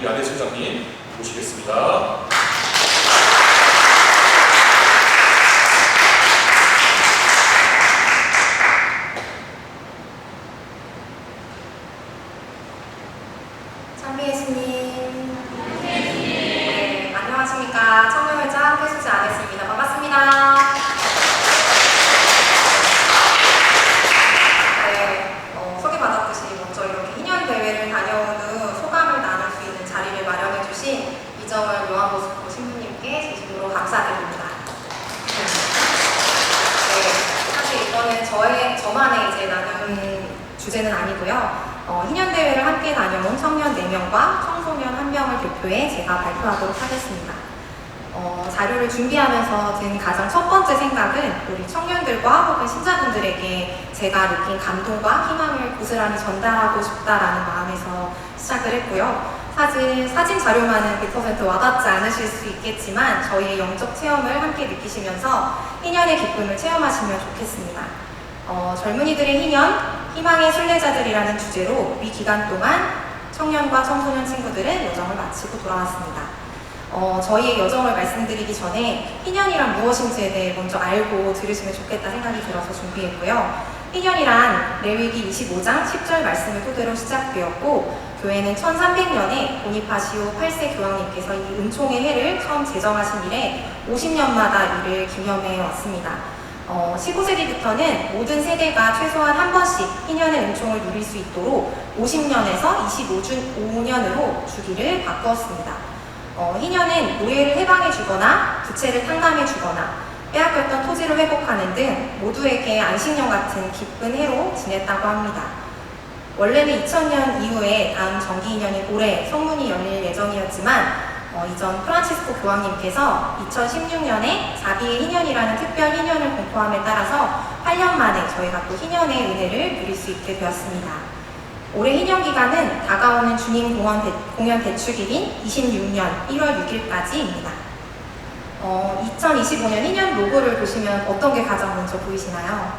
우리 안혜 총장님 모시겠습니다. 참비 예수님. 네, 안녕하십니까. 청년회장 회수지 안혜수입니다. 반갑습니다. 네, 소개받았듯이 먼저 이렇게 희년 대회를 다녀온 후 소감을 나눌 수 있는 자리를 마련해주신 이정은 요한보스코 신부님께 진심으로 감사드립니다. 네, 사실 이거는 저만의 이제 나눈 주제는 아니고요. 희년대회를 함께 다녀온 청년 4명과 청소년 1명을 대표해 제가 발표하도록 하겠습니다. 자료를 준비하면서 든 가장 첫 번째 생각은 우리 청년들과 혹은 신자분들에게 제가 느낀 감동과 희망을 고스란히 전달하고 싶다라는 마음에서 시작을 했고요. 사진 자료만은 100% 와닿지 않으실 수 있겠지만 저희의 영적 체험을 함께 느끼시면서 희년의 기쁨을 체험하시면 좋겠습니다. 젊은이들의 희년, 희망의 순례자들이라는 주제로 이 기간 동안 청년과 청소년 친구들은 여정을 마치고 돌아왔습니다. 저희의 여정을 말씀드리기 전에 희년이란 무엇인지에 대해 먼저 알고 들으시면 좋겠다 생각이 들어서 준비했고요. 희년이란 레위기 25장 10절 말씀을 토대로 시작되었고 교회는 1300년에 보니파시오 8세 교황님께서 이 은총의 해를 처음 제정하신 이래 50년마다 이를 기념해 왔습니다. 15세기부터는 모든 세대가 최소한 한 번씩 희년의 은총을 누릴 수 있도록 50년에서 25년으로 주기를 바꾸었습니다. 희년은 노예를 해방해 주거나 부채를 탕감해 주거나 빼앗겼던 토지를 회복하는 등 모두에게 안식년 같은 기쁜 해로 지냈다고 합니다. 원래는 2000년 이후에 다음 정기 2년인 올해 성문이 열릴 예정이었지만 이전 프란치스코 교황님께서 2016년에 자비의 희년이라는 특별 희년을 공포함에 따라서 8년 만에 저희가 또 희년의 은혜를 누릴 수 있게 되었습니다. 올해 희년 기간은 다가오는 주님 공연 대축일인 26년 1월 6일까지입니다. 2025년 희년 로고를 보시면 어떤 게 가장 먼저 보이시나요?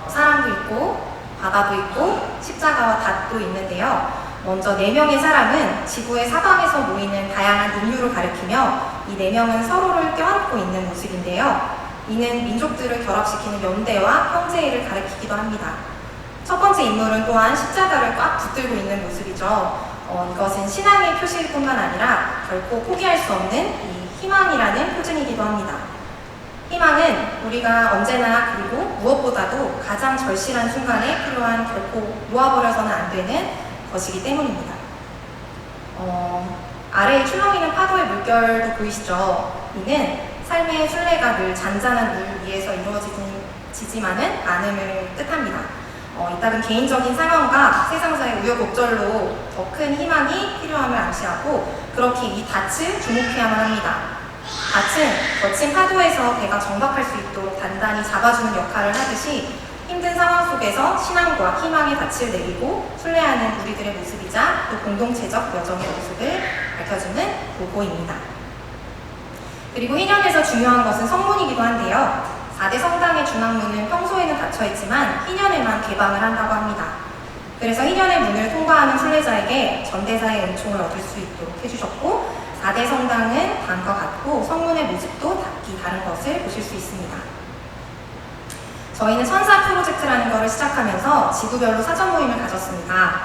사람도 있고 바다도 있고 십자가와 닷도 있는데요. 먼저 4명의 사람은 지구의 사방에서 모이는 다양한 인류를 가리키며 이 4명은 서로를 껴안고 있는 모습인데요. 이는 민족들을 결합시키는 연대와 형제를 가리키기도 합니다. 첫 번째 인물은 또한 십자가를 꽉 붙들고 있는 모습이죠. 이것은 신앙의 표시일 뿐만 아니라 결코 포기할 수 없는 이 희망이라는 표징이기도 합니다. 희망은 우리가 언제나 그리고 무엇보다도 가장 절실한 순간에 필요한 결코 놓아버려서는 안 되는 것이기 때문입니다. 아래에 출렁이는 파도의 물결도 보이시죠? 이는 삶의 순례가 늘 잔잔한 물 위에서 이루어지지만은 않음을 뜻합니다. 이따금 개인적인 상황과 세상사의 우여곡절로 더 큰 희망이 필요함을 암시하고 그렇게 이 닻을 주목해야만 합니다. 닻은 거친 파도에서 배가 정박할 수 있도록 단단히 잡아주는 역할을 하듯이 힘든 상황 속에서 신앙과 희망의 닻을 내리고 순례하는 우리들의 모습이자 또 공동체적 여정의 모습을 밝혀주는 로고입니다. 그리고 희년에서 중요한 것은 성문이기도 한데요. 4대 성당의 중앙문은 평소에는 닫혀있지만 희년에만 개방을 한다고 합니다. 그래서 희년의 문을 통과하는 순례자에게 전대사의 은총을 얻을 수 있도록 해주셨고 4대 성당은 방과 같고 성문의 모습도 각기 다른 것을 보실 수 있습니다. 저희는 천사 프로젝트라는 것을 시작하면서 지구별로 사전 모임을 가졌습니다.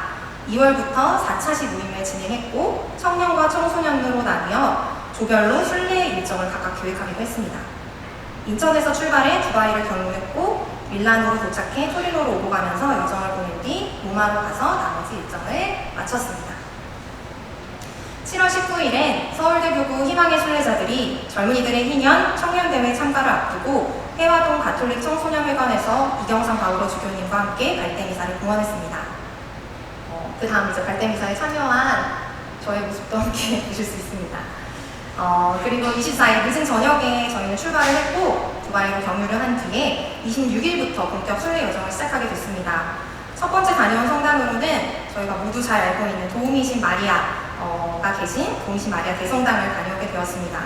2월부터 4차시 모임을 진행했고 청년과 청소년으로 나뉘어 조별로 순례 일정을 각각 계획하기로 했습니다. 인천에서 출발해 두바이를 경유했고 밀라노로 도착해 토리노로 오고 가면서 여정을 보낸 뒤 로마로 가서 나머지 일정을 마쳤습니다. 7월 19일엔 서울대교구 희망의 순례자들이 젊은이들의 희년 청년대회 참가를 앞두고 해화동 가톨릭 청소년회관에서 이경상 바오로 주교님과 함께 발대미사를 공헌했습니다. 그 다음 이제 발대미사에 참여한 저의 모습도 함께 보실 수 있습니다. 그리고 24일 늦은 저녁에 저희는 출발을 했고 두바이로 경유를 한 뒤에 26일부터 본격 순례 여정을 시작하게 됐습니다. 첫 번째 다녀온 성당으로는 저희가 모두 잘 알고 있는 도우미신 마리아가 계신 도우미신 마리아 대성당을 다녀오게 되었습니다.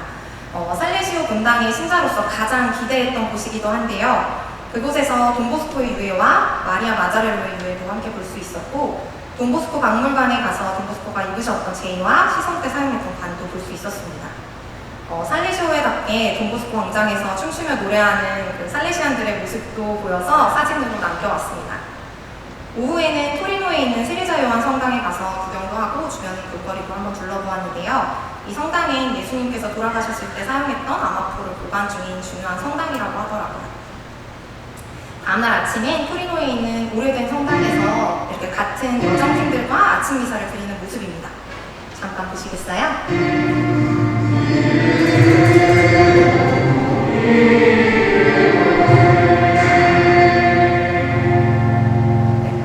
살레시오 본당의 신자로서 가장 기대했던 곳이기도 한데요. 그곳에서 돈보스코의 유해와 마리아 마자렐로의 유해도 함께 볼 수 있었고 돈보스코 박물관에 가서 돈보스코가 입으셨던 제의와 시성 때 사용했던 관도 볼 수 있었습니다. 살레시오회답게 돈보스코 광장에서 춤추며 노래하는 그 살레시안들의 모습도 보여서 사진으로 남겨왔습니다. 오후에는 토리노에 있는 세리자 요한 성당에 가서 구경도 하고 주변 볼거리도 한번 둘러보았는데요. 이 성당엔 예수님께서 돌아가셨을 때 사용했던 아마포를 보관 중인 중요한 성당이라고 하더라고요. 다음날 아침엔 토리노에 있는 오래된 성당에서 이렇게 같은 여정팀들과 아침 미사를 드리는 모습입니다. 잠깐 보시겠어요?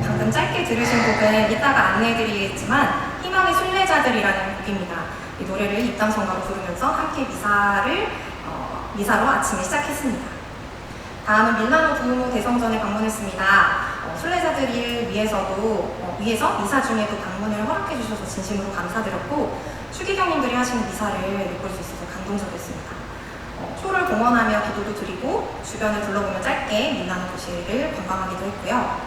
방금 짧게 들으신 곡은 이따가 안내해드리겠지만 희망의 순례자들이라는 곡입니다. 이 노래를 입담성가로 부르면서 함께 미사로 아침을 시작했습니다. 다음은 밀라노 두오모 대성전에 방문했습니다. 순례자들을 위해서 미사 중에도 방문을 허락해 주셔서 진심으로 감사드렸고 추기경님들이 하시는 미사를 엿볼 수 있어서 감동적이었습니다. 초를 봉헌하며 기도도 드리고 주변을 둘러보며 짧게 밀라노 도시를 관광하기도 했고요.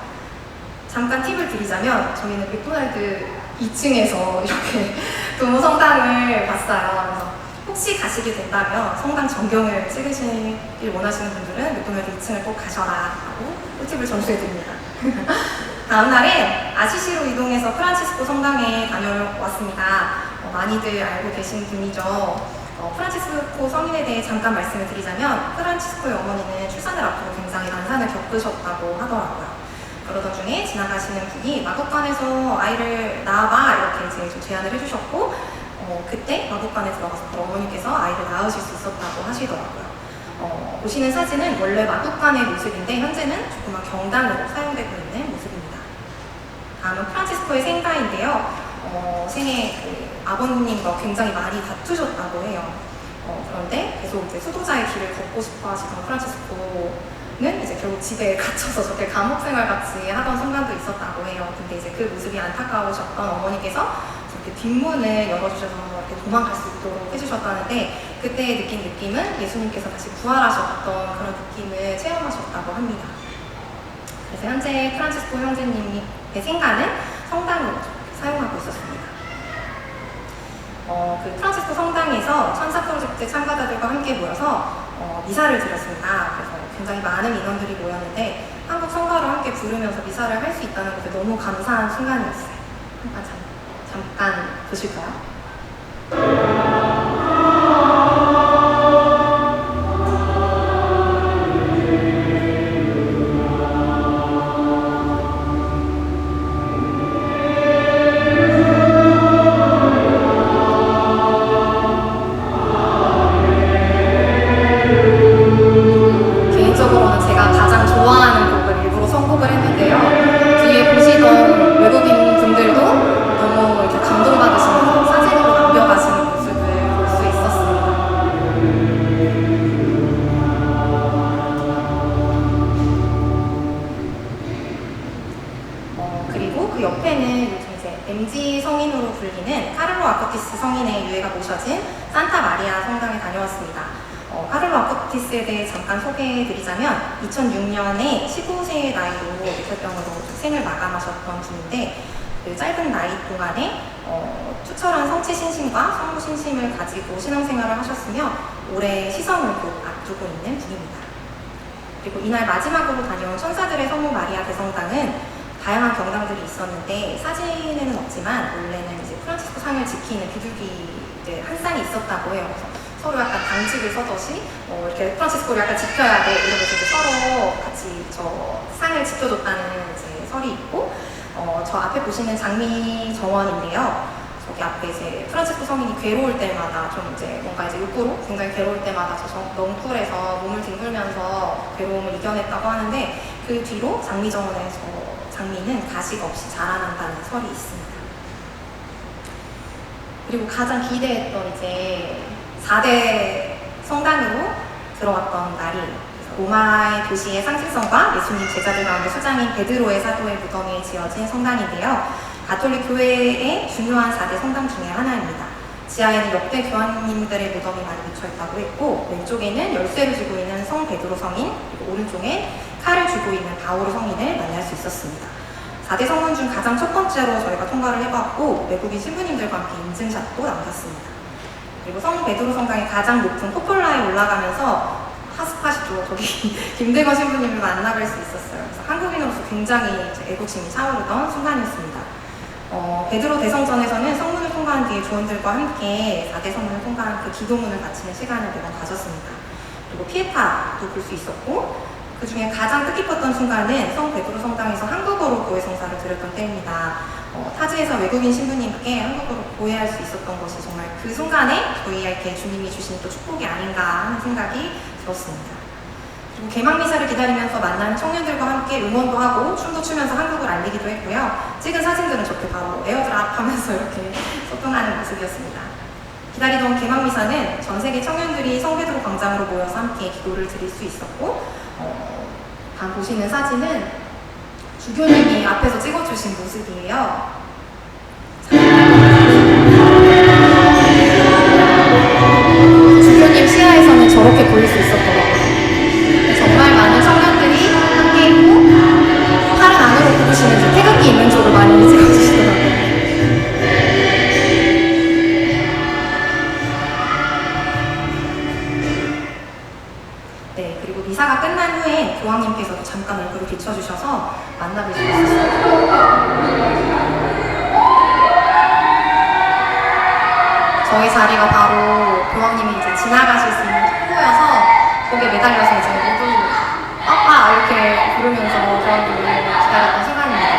잠깐 팁을 드리자면 저희는 맥도날드 2층에서 이렇게 두오모 성당을 봤어요. 그래서 혹시 가시게 된다면 성당 전경을 찍으시길 원하시는 분들은 맥도날드 2층을 꼭 가셔라 하고 꿀팁을 전수해드립니다. 다음날에 아시시로 이동해서 프란치스코 성당에 다녀왔습니다. 많이들 알고 계신 분이죠. 프란치스코 성인에 대해 잠깐 말씀을 드리자면 프란치스코의 어머니는 출산을 앞두고 굉장히 난산을 겪으셨다고 하더라고요. 그러던 중에 지나가시는 분이 마국간에서 아이를 낳아봐 이렇게 좀 제안을 해주셨고 그때 마국간에 들어가서 어머니께서 아이를 낳으실 수 있었다고 하시더라고요. 보시는 사진은 원래 마국간의 모습인데 현재는 조그만 경당으로 사용되고 있는 모습입니다. 다음은 프란치스코의 생가인데요. 생애 아버님과 굉장히 많이 다투셨다고 해요. 그런데 계속 이제 수도자의 길을 걷고 싶어 하시던 프란치스코는 이제 결국 집에 갇혀서 저렇게 감옥 생활 같이 하던 순간도 있었다고 해요. 근데 이제 그 모습이 안타까우셨던 어머니께서 이렇게 뒷문을 열어주셔서 이렇게 도망갈 수 있도록 해주셨다는데 그때 느낀 느낌은 예수님께서 다시 부활하셨던 그런 느낌을 체험하셨다고 합니다. 그래서 현재 프란치스코 형제님의 생가는 성당으로 사용하고 있었습니다. 그 프란치스코 성당에서 천사 프로젝트 참가자들과 함께 모여서 미사를 드렸습니다. 그래서 굉장히 많은 인원들이 모였는데 한국 성가를 함께 부르면서 미사를 할 수 있다는 것에 너무 감사한 순간이었어요. 잠깐 보실까요? 개인적으로는 제가 가장 좋아하는 곡을 일부러 선곡을 했는데요. 뒤에 보시던 외국인 분들도 너무 이렇게 감동받으시면서 사진으로 남겨가시는 모습을 볼 수 있었습니다. 그리고 그 옆에는 요즘 이제 MG 성인으로 불리는 카를로 아쿠티스 성인의 유해가 모셔진 산타 마리아 성당에 다녀왔습니다. 카를로 아쿠티스에 대해 잠깐 소개해드리자면 2006년에 15세의 나이로 뇌혈병으로 생을 마감하셨던 분인데 그 짧은 나이 동안에 투철한 성체 신심과 성무 신심을 가지고 신앙생활을 하셨으며 올해 시성을 곧 앞두고 있는 분입니다. 그리고 이날 마지막으로 다녀온 천사들의 성모 마리아 대성당은 다양한 경당들이 있었는데 사진에는 없지만 원래는 이제 프란치스코 상을 지키는 비둘기들 한 쌍이 있었다고 해요. 그래서 서로 약간 당직을 서듯이 이렇게 프란치스코를 약간 지켜야 돼 이러면서 이제 서로 같이 저 상을 지켜줬다는 이제 설이 있고 저 앞에 보시는 장미 정원인데요. 저기 앞에 이제 프란치스코 성인이 괴로울 때마다 좀 이제 뭔가 이제 욕구로 굉장히 괴로울 때마다 저 넝쿨에서 몸을 뒹굴면서 괴로움을 이겨냈다고 하는데 그 뒤로 장미 정원에서 장미는 가식 없이 자라난다는 설이 있습니다. 그리고 가장 기대했던 이제 4대 성당으로 들어왔던 날이 로마의 도시의 상징성과 예수님 제자들 가운데 수장인 베드로의 사도의 무덤에 지어진 성당인데요. 가톨릭 교회의 중요한 4대 성당 중에 하나입니다. 지하에는 역대 교황님들의 무덤이 많이 묻혀있다고 했고 왼쪽에는 열쇠를 쥐고 있는 성 베드로 성인 그리고 오른쪽에 칼을 쥐고 있는 바오로 성인을 만날 수 있었습니다. 4대 성문 중 가장 첫 번째로 저희가 통과를 해봤고 외국인 신부님들과 함께 인증샷도 남겼습니다. 그리고 성 베드로 성당의 가장 높은 포폴라에 올라가면서 핫스팟이죠. 저기 김대건 신부님을 만나뵐 수 있었어요. 그래서 한국인으로서 굉장히 애국심이 차오르던 순간이었습니다. 베드로 대성전에서는 성문을 통과한 뒤에 조원들과 함께 4대 성문을 통과한 그 기도문을 바치는 시간을 매번 가졌습니다. 그리고 피에타도 볼 수 있었고 그 중에 가장 뜻깊었던 순간은 성 베드로 성당에서 한국어로 고해 성사를 드렸던 때입니다. 타지에서 외국인 신부님께 한국어로 고해할 수 있었던 것이 정말 그 순간에 저희에게 주님이 주신 또 축복이 아닌가 하는 생각이 들었습니다. 그리고 개막미사를 기다리면서 만난 청년들과 함께 응원도 하고 춤도 추면서 한국을 알리기도 했고요. 찍은 사진들은 저렇게 바로 에어드랍 하면서 이렇게 소통하는 모습이었습니다. 기다리던 개막미사는 전 세계 청년들이 성 베드로 광장으로 모여서 함께 기도를 드릴 수 있었고 보시는 사진은 주교님이 앞에서 찍어주신 모습이에요. 주교님 시야에서는 저렇게 보일 수 있었더라고요. 정말 많은 청년들이 함께 있고 팔은 안으로 굽으시면서 태극기 있는 쪽을 많이 찍어주시더라고요. 네, 그리고 미사가 끝난 후에 교황님께서도 잠깐 얼굴을 비춰주셔서 만나뵐 수 있었어요. 저희 자리가 바로 교황님이 이제 지나가실 수 있는 통로여서 거기에 매달려서 이제 모두 빠빠 이렇게 부르면서 교황님을 기다렸던 순간입니다.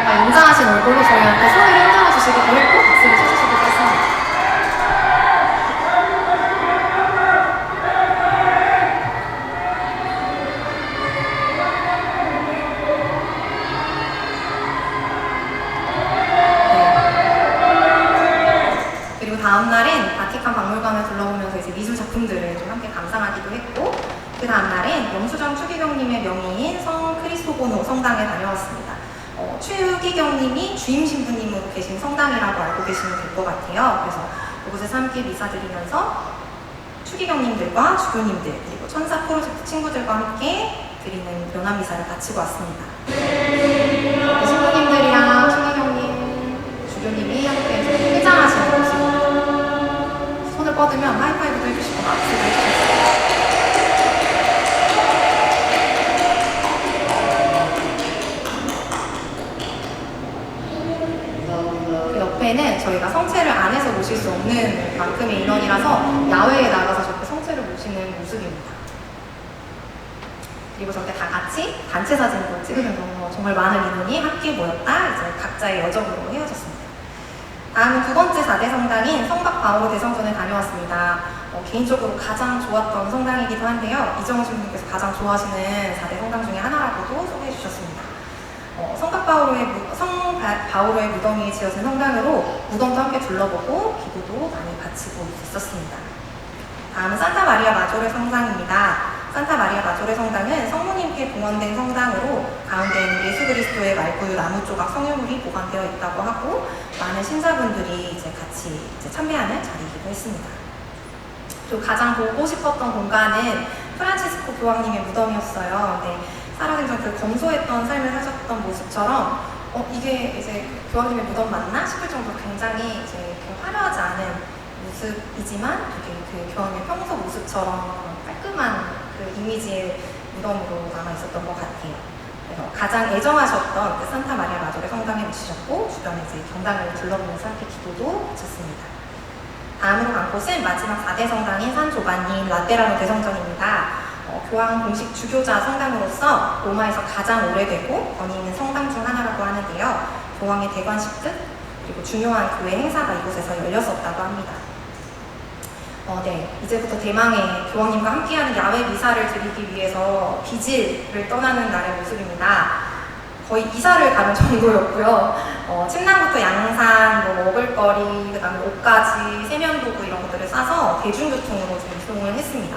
뭔가 인자하신 얼굴로 저희한테 손을 흔들어 주시기도 했고 박수를 쳐주시기도 했습니다. 다음날엔 바티칸 박물관을 둘러보면서 이제 미술 작품들을 좀 함께 감상하기도 했고 그 다음날엔 영수정 추기경님의 명의인 성 크리스토보노 성당에 다녀왔습니다. 추기경님이 주임 신부님으로 계신 성당이라고 알고 계시면 될 것 같아요. 그래서 그곳에서 함께 미사 드리면서 추기경님들과 주교님들 그리고 천사 프로젝트 친구들과 함께 드리는 연합미사를 바치고 왔습니다. 신부님들이랑 추기경님, 주교님이 함께 회장하시는 모습 손을 뻗으면 하이파이브도 해주시고 박수도 해주셨어요. 그 옆에는 저희가 성체를 안에서 모실 수 없는 만큼의 인원이라서 야외에 나가서 저렇게 성체를 모시는 모습입니다. 그리고 저렇게 다 같이 단체 사진을 찍으면서 정말 많은 인원이 함께 모였다 이제 각자의 여정으로 헤어졌습니다. 다음은 두 번째 4대 성당인 성박 바오로 대성전에 다녀왔습니다. 개인적으로 가장 좋았던 성당이기도 한데요. 이정신 분께서 가장 좋아하시는 4대 성당 중에 하나라고도 소개해 주셨습니다. 성박 바오로의 무덤이 지어진 성당으로 무덤도 함께 둘러보고 기도도 많이 바치고 있었습니다. 다음은 산타 마리아 마조레 성당입니다. 산타 마리아 마조레 성당은 성모님께 봉헌된 성당으로 가운데에는 예수 그리스도의 말구유 나무 조각 성유물이 보관되어 있다고 하고 많은 신자분들이 이제 같이 참배하는 자리이기도 했습니다. 그리고 가장 보고 싶었던 공간은 프란치스코 교황님의 무덤이었어요. 근데 살아생전 그 검소했던 삶을 사셨던 모습처럼 이게 이제 교황님의 무덤 맞나 싶을 정도로 굉장히 이제 화려하지 않은 모습이지만 되게 그 교황의 평소 모습처럼 깔끔한 그 이미지의 무덤으로 남아 있었던 것 같아요. 그래서 가장 애정하셨던 그 산타 마리아 마조레 성당에 모시셨고 주변에 이제 경당을 둘러보면서 함께 기도도 바쳤습니다. 다음으로 간 곳은 마지막 4대 성당인 산 조반니 라테라노 대성전입니다. 교황 공식 주교자 성당으로서 로마에서 가장 오래되고 권위 있는 성당 중 하나라고 하는데요. 교황의 대관식득 그리고 중요한 교회 행사가 이곳에서 열렸었다고 합니다. 네, 이제부터 대망의 교황님과 함께하는 야외 미사를 드리기 위해서 비질을 떠나는 날의 모습입니다. 거의 이사를 가는 정도였고요. 침낭부터 양산, 먹을거리, 그 다음에 옷까지, 세면도구 이런 것들을 싸서 대중교통으로 좀 이동을 했습니다.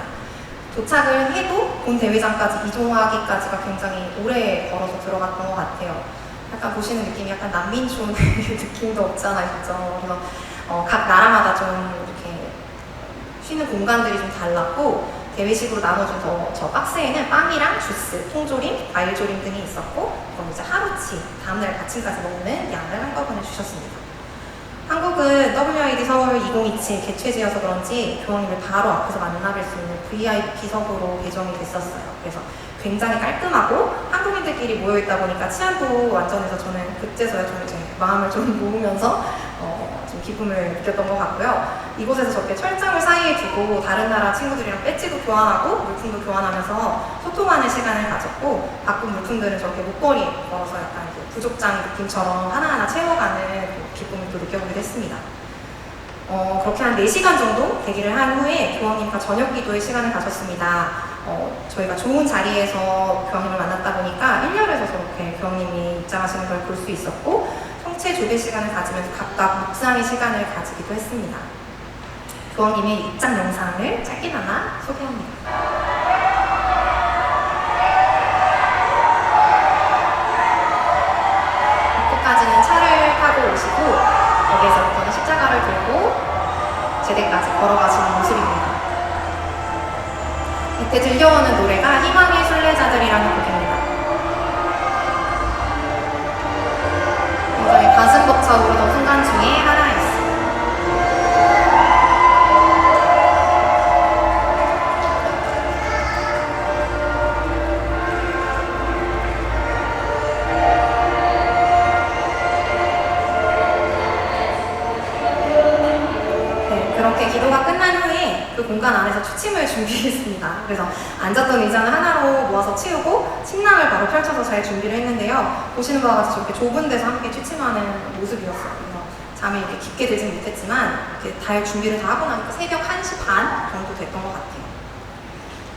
도착을 해도 본 대회장까지 이동하기까지가 굉장히 오래 걸어서 들어갔던 것 같아요. 약간 보시는 느낌이 약간 난민촌 느낌도 없잖아요, 그죠? 그래서 각 나라마다 좀 이렇게 쉬는 공간들이 좀 달랐고 대회식으로 나눠준 저 박스에는 빵이랑 주스, 통조림, 과일조림 등이 있었고, 그럼 이제 하루치, 다음날 아침까지 먹는 양을 한꺼번에 주셨습니다. 한국은 WID 서울 2027 개최지여서 그런지 교황님을 바로 앞에서 만나뵐 수 있는 VIP석으로 배정이 됐었어요. 그래서 굉장히 깔끔하고 한국인들끼리 모여있다 보니까 치안도 완전해서 저는 그때서야 좀 이제 마음을 좀 모으면서 좀 기쁨을 느꼈던 것 같고요. 이곳에서 저렇게 철장을 사이에 두고 다른 나라 친구들이랑 배지도 교환하고 물품도 교환하면서 소통하는 시간을 가졌고, 바꾼 물품들은 저렇게 목걸이 걸어서 약간 부족장 느낌처럼 하나하나 채워가는 기쁨을 또 느껴보기도 했습니다. 그렇게 한 4시간 정도 대기를 한 후에 교황님과 저녁 기도의 시간을 가졌습니다. 저희가 좋은 자리에서 교황님을 만났다 보니까 1열에서 저렇게 교황님이 입장하시는 걸 볼 수 있었고, 성체 조배 시간을 가지면서 각각 묵상의 시간을 가지기도 했습니다. 교황님의 입장 영상을 짧게나마 소개합니다. 입구까지는 차를 타고 오시고, 거기에서부터는 십자가를 들고 제대까지 걸어가시는 모습입니다. 이때 들려오는 노래가 희망의 순례자들이라는 곡입니다. 굉장히 가슴 벅차 오르던 순간 중에 하나였어요. 그렇게 기도가 끝난 후에 그 공간 안에서 취침을 준비했습니다. 그래서 앉았던 의자는 하나로 모아서 치우고 침낭을 바로 펼쳐서 잘 준비를 했는데요. 보시는 바와 같이 저렇게 좁은 데서 함께 취침하는 모습이었어요. 그래서 잠이 이렇게 깊게 들진 못했지만 이렇게 다 준비를 다 하고 나니까 새벽 1시 반 정도 됐던 것 같아요.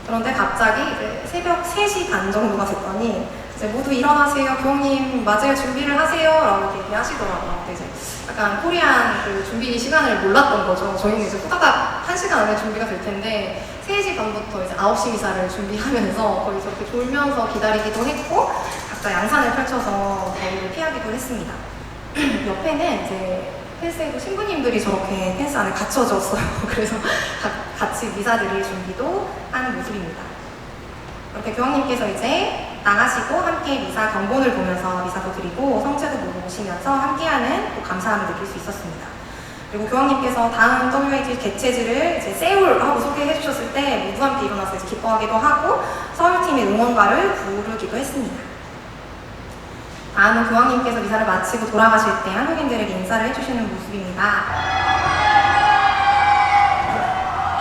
그런데 갑자기 이제 새벽 3시 반 정도가 됐더니 이제 모두 일어나세요. 교황님 맞을 준비를 하세요. 라고 얘기하시더라고요. 이제 약간 코리안 그 준비 시간을 몰랐던 거죠. 저희는 이제 후다닥 1시간 안에 준비가 될 텐데 3시 반부터 이제 9시 미사를 준비하면서 거의 저렇게 졸면서 기다리기도 했고, 각자 양산을 펼쳐서 거리를 피하기도 했습니다. 옆에는 이제 펜스에도 신부님들이 저렇게 펜스 안에 갇혀졌어요. 그래서 같이 미사 드릴 준비도 하는 모습입니다. 이렇게 교황님께서 이제 나가시고 함께 미사 경본을 보면서 미사도 드리고 성체도 모시면서 함께하는 또 감사함을 느낄 수 있었습니다. 그리고 교황님께서 다음 WID 개최지를 이제 세울 하고 소개해 주셨을 때 모두 함께 일어나서 이제 기뻐하기도 하고 서울팀의 응원가를 부르기도 했습니다. 다음은 교황님께서 미사를 마치고 돌아가실 때 한국인들에게 인사를 해주시는 모습입니다.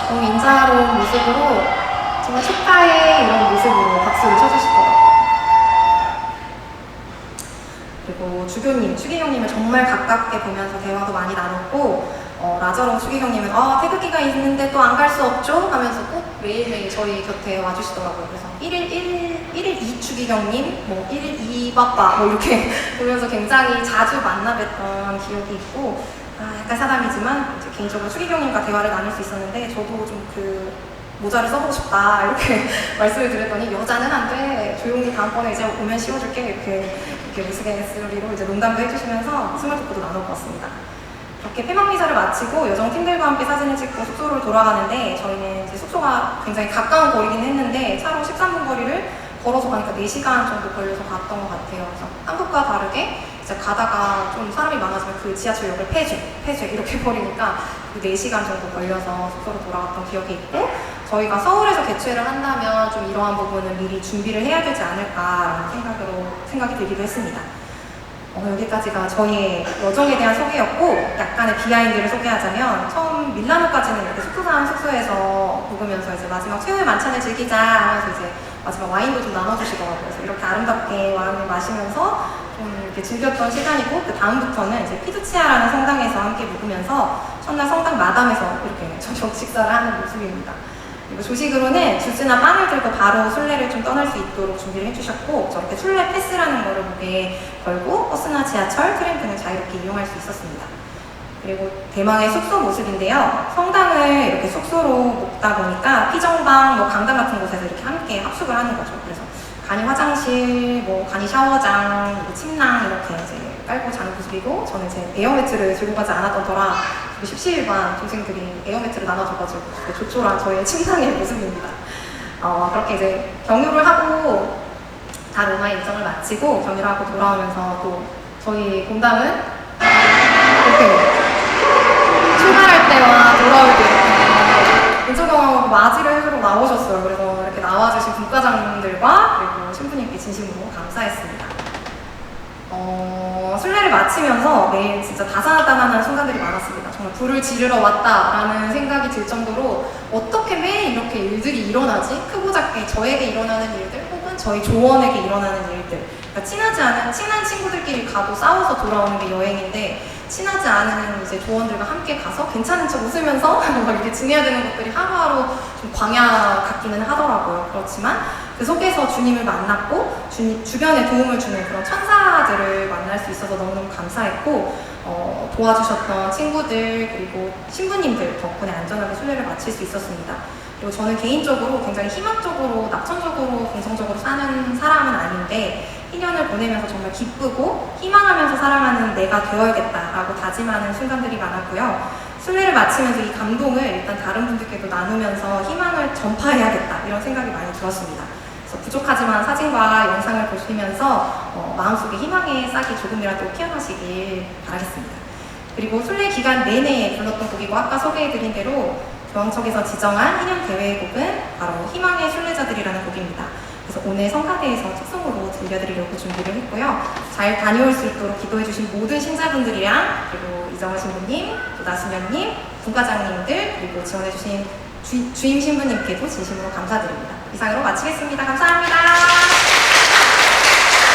너무 인자로운 모습으로 정말 축하해 이런 모습으로 박수를 쳐주시더라고요. 그리고 주교님, 추기경님을 정말 가깝게 보면서 대화도 많이 나눴고, 라저로 추기경님은 태극기가 있는데 또 안 갈 수 없죠? 하면서 꼭 매일매일 저희 곁에 와주시더라고요. 그래서 1일 2 추기경님, 1일 2 빠빠 이렇게 보면서 굉장히 자주 만나뵀던 기억이 있고, 약간 사담이지만 이제 개인적으로 추기경님과 대화를 나눌 수 있었는데 저도 좀 모자를 써보고 싶다 이렇게 말씀을 드렸더니 여자는 안 돼, 조용히 다음번에 이제 오면 씌워줄게 이렇게 우스갯소리로 이제 농담도 해주시면서 스몰 토크도 나눠보았습니다. 이렇게 폐막미사를 마치고 여정팀들과 함께 사진을 찍고 숙소로 돌아가는데, 저희는 이제 숙소가 굉장히 가까운 거리긴 했는데 차로 13분 거리를 걸어서 가니까 4시간 정도 걸려서 갔던 것 같아요. 그래서 한국과 다르게 이제 가다가 좀 사람이 많아지면 그 지하철역을 폐쇄 이렇게 버리니까 그 4시간 정도 걸려서 숙소로 돌아갔던 기억이 있고, 저희가 서울에서 개최를 한다면 좀 이러한 부분은 미리 준비를 해야 되지 않을까라는 생각이 들기도 했습니다. 여기까지가 저희의 여정에 대한 소개였고, 약간의 비하인드를 소개하자면 처음 밀라노까지는 이렇게 숙소에서 묵으면서 이제 마지막 최후의 만찬을 즐기자 하면서 이제 마지막 와인도 좀 나눠주시더라고요. 그래서 이렇게 아름답게 와인을 마시면서 좀 이렇게 즐겼던 시간이고, 그 다음부터는 이제 피두치아라는 성당에서 함께 묵으면서 첫날 성당 마담에서 이렇게 저녁 식사를 하는 모습입니다. 그리고 조식으로는 주스나 빵을 들고 바로 순례를 좀 떠날 수 있도록 준비를 해주셨고, 저렇게 순례 패스라는 거를 목에 걸고 버스나 지하철, 트램 등을 자유롭게 이용할 수 있었습니다. 그리고 대망의 숙소 모습인데요. 성당을 이렇게 숙소로 묵다 보니까 피정방, 강당 같은 곳에서 이렇게 함께 합숙을 하는 거죠. 그래서 간이 화장실, 간이 샤워장, 침낭 이렇게 이제 깔고 자는 모습이고, 저는 제 에어매트를 들고 가지 않았던 터라 우리 17반 동생들이 에어매트를 나눠줘가지고 조촐한 저의 침상의 모습입니다. 그렇게 이제 경유를 하고 다 로마의 일정을 마치고 경유를 하고 돌아오면서 또 저희 공당은 이렇게 출발할 때와 돌아올 때 이렇게 인조경하고 맞이를 해주러 나오셨어요. 그래서 이렇게 나와주신 국가장님들과 그리고 신부님께 진심으로 감사했습니다. 순례를 마치면서 매일 진짜 다사다난한 순간들이 많았습니다. 정말 불을 지르러 왔다라는 생각이 들 정도로 어떻게 매일 이렇게 일들이 일어나지? 크고 작게 저에게 일어나는 일들 혹은 저희 조원에게 일어나는 일들. 그러니까 친하지 않은 친한 친구들끼리 가도 싸워서 돌아오는 게 여행인데 친하지 않은 이제 조원들과 함께 가서 괜찮은 척 웃으면서 막 이렇게 지내야 되는 것들이 하루하루 좀 광야 같기는 하더라고요. 그렇지만 그 속에서 주님을 만났고 주변에 도움을 주는 그런 천사들을 만날 수 있어서 너무너무 감사했고 도와주셨던 친구들 그리고 신부님들 덕분에 안전하게 순례를 마칠 수 있었습니다. 그리고 저는 개인적으로 굉장히 희망적으로 낙천적으로 긍정적으로 사는 사람은 아닌데 1년을 보내면서 정말 기쁘고 희망하면서 살아가는 내가 되어야겠다라고 다짐하는 순간들이 많았고요. 순례를 마치면서 이 감동을 일단 다른 분들께도 나누면서 희망을 전파해야겠다 이런 생각이 많이 들었습니다. 그래서 부족하지만 사진과 영상을 보시면서 마음속에 희망의 싹이 조금이라도 피어나시길 바라겠습니다. 그리고 순례 기간 내내 불렀던 곡이고 아까 소개해드린 대로 교황청에서 지정한 1년 대회의 곡은 바로 희망의 순례자들이라는 곡입니다. 그래서 오늘 성가대에서 특송으로 들려드리려고 준비를 했고요. 잘 다녀올 수 있도록 기도해주신 모든 신자분들이랑 그리고 이정화 신부님, 또 나순영님, 분과장님들 그리고 지원해주신 주임 신부님께도 진심으로 감사드립니다. 이상으로 마치겠습니다. 감사합니다.